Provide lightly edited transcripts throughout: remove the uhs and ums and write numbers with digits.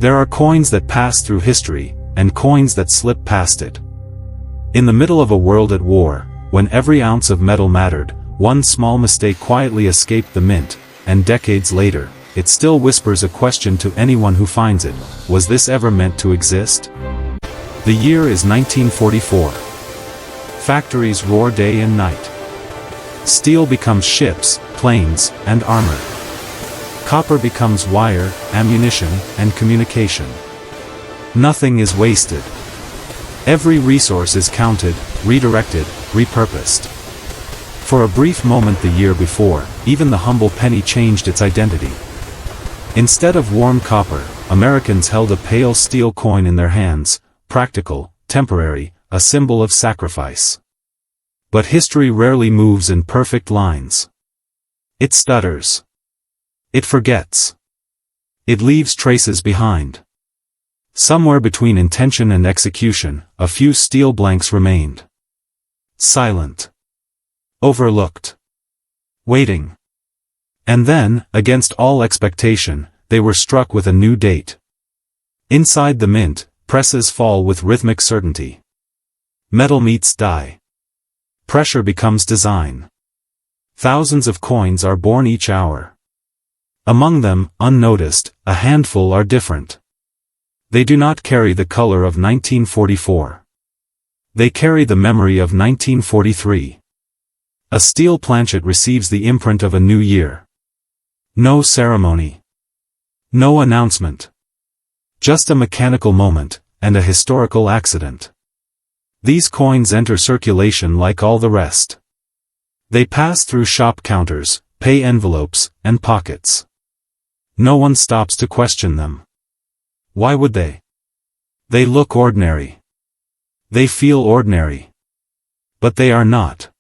There are coins that pass through history, and coins that slip past it. In the middle of a world at war, when every ounce of metal mattered, one small mistake quietly escaped the mint, and decades later, it still whispers a question to anyone who finds it: was this ever meant to exist? The year is 1944. Factories roar day and night. Steel becomes ships, planes, and armor. Copper becomes wire, ammunition, and communication. Nothing is wasted. Every resource is counted, redirected, repurposed. For a brief moment the year before, even the humble penny changed its identity. Instead of warm copper, Americans held a pale steel coin in their hands, practical, temporary, a symbol of sacrifice. But history rarely moves in perfect lines. It stutters. It forgets. It leaves traces behind. Somewhere between intention and execution, a few steel blanks remained. Silent. Overlooked. Waiting. And then, against all expectation, they were struck with a new date. Inside the mint, presses fall with rhythmic certainty. Metal meets die. Pressure becomes design. Thousands of coins are born each hour. Among them, unnoticed, a handful are different. They do not carry the color of 1944. They carry the memory of 1943. A steel planchet receives the imprint of a new year. No ceremony. No announcement. Just a mechanical moment, and a historical accident. These coins enter circulation like all the rest. They pass through shop counters, pay envelopes, and pockets. No one stops to question them. Why would they? They look ordinary. They feel ordinary. But they are not.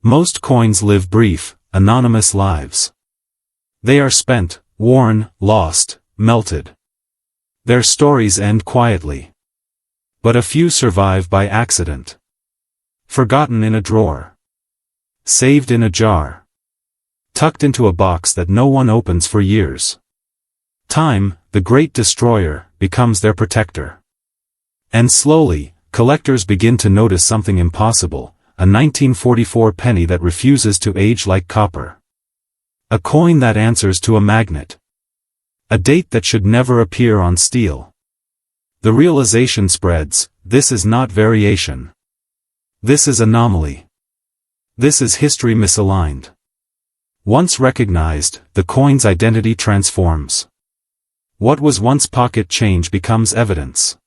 Most coins live brief, anonymous lives. They are spent, worn, lost, melted. Their stories end quietly. But a few survive by accident. Forgotten in a drawer. Saved in a jar. Tucked into a box that no one opens for years. Time, the great destroyer, becomes their protector. And slowly, collectors begin to notice something impossible, a 1944 penny that refuses to age like copper. A coin that answers to a magnet. A date that should never appear on steel. The realization spreads: this is not variation. This is anomaly. This is history misaligned. Once recognized, the coin's identity transforms. What was once pocket change becomes evidence.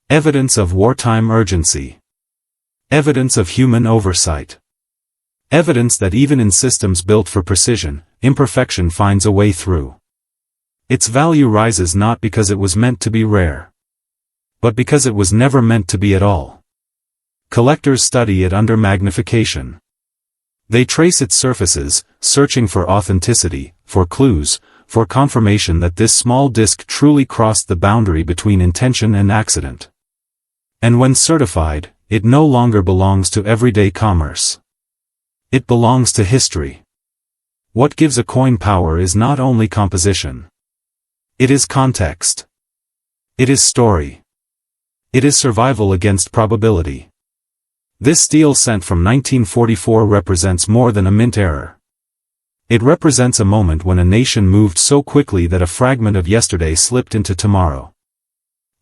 Evidence of wartime urgency. Evidence of human oversight. Evidence that even in systems built for precision, imperfection finds a way through. Its value rises not because it was meant to be rare, but because it was never meant to be at all. Collectors study it under magnification. They trace its surfaces, searching for authenticity, for clues, for confirmation that this small disc truly crossed the boundary between intention and accident. And when certified, it no longer belongs to everyday commerce. It belongs to history. What gives a coin power is not only composition. It is context. It is story. It is survival against probability. This steel cent from 1944 represents more than a mint error. It represents a moment when a nation moved so quickly that a fragment of yesterday slipped into tomorrow.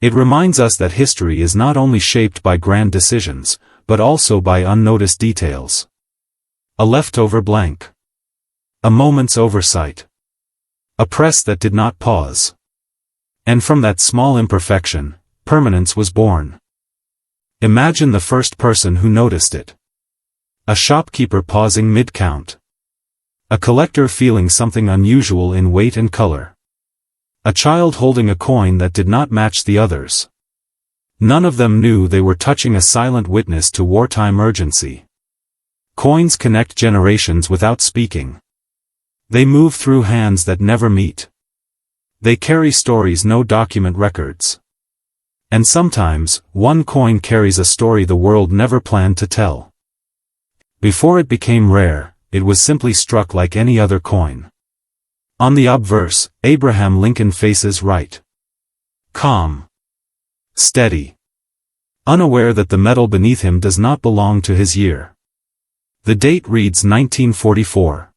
It reminds us that history is not only shaped by grand decisions, but also by unnoticed details. A leftover blank. A moment's oversight. A press that did not pause. And from that small imperfection, permanence was born. Imagine the first person who noticed it. A shopkeeper pausing mid-count. A collector feeling something unusual in weight and color. A child holding a coin that did not match the others. None of them knew they were touching a silent witness to wartime urgency. Coins connect generations without speaking. They move through hands that never meet. They carry stories no document records. And sometimes, one coin carries a story the world never planned to tell. Before it became rare, it was simply struck like any other coin. On the obverse, Abraham Lincoln faces right. calm, steady, unaware that the metal beneath him does not belong to his year. The date reads 1944.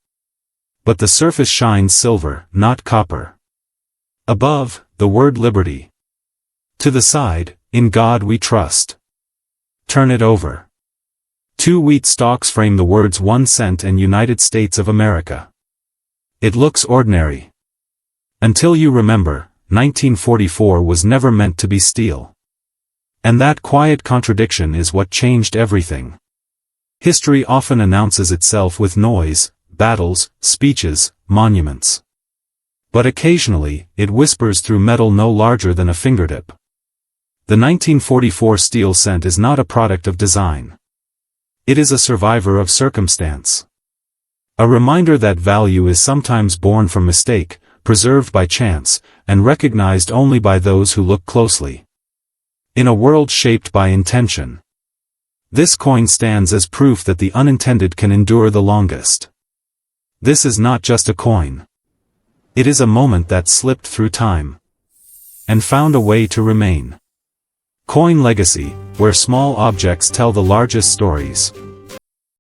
But the surface shines silver, not copper. Above, the word liberty. To the side, in God we trust. Turn it over. 2 wheat stalks frame the words 1 cent and United States of America. It looks ordinary. Until you remember, 1944 was never meant to be steel. And that quiet contradiction is what changed everything. History often announces itself with noise, battles, speeches, monuments. But occasionally, it whispers through metal no larger than a fingertip. The 1944 steel cent is not a product of design. It is a survivor of circumstance. A reminder that value is sometimes born from mistake, preserved by chance, and recognized only by those who look closely. In a world shaped by intention, this coin stands as proof that the unintended can endure the longest. This is not just a coin. It is a moment that slipped through time and found a way to remain. Coin legacy, where small objects tell the largest stories.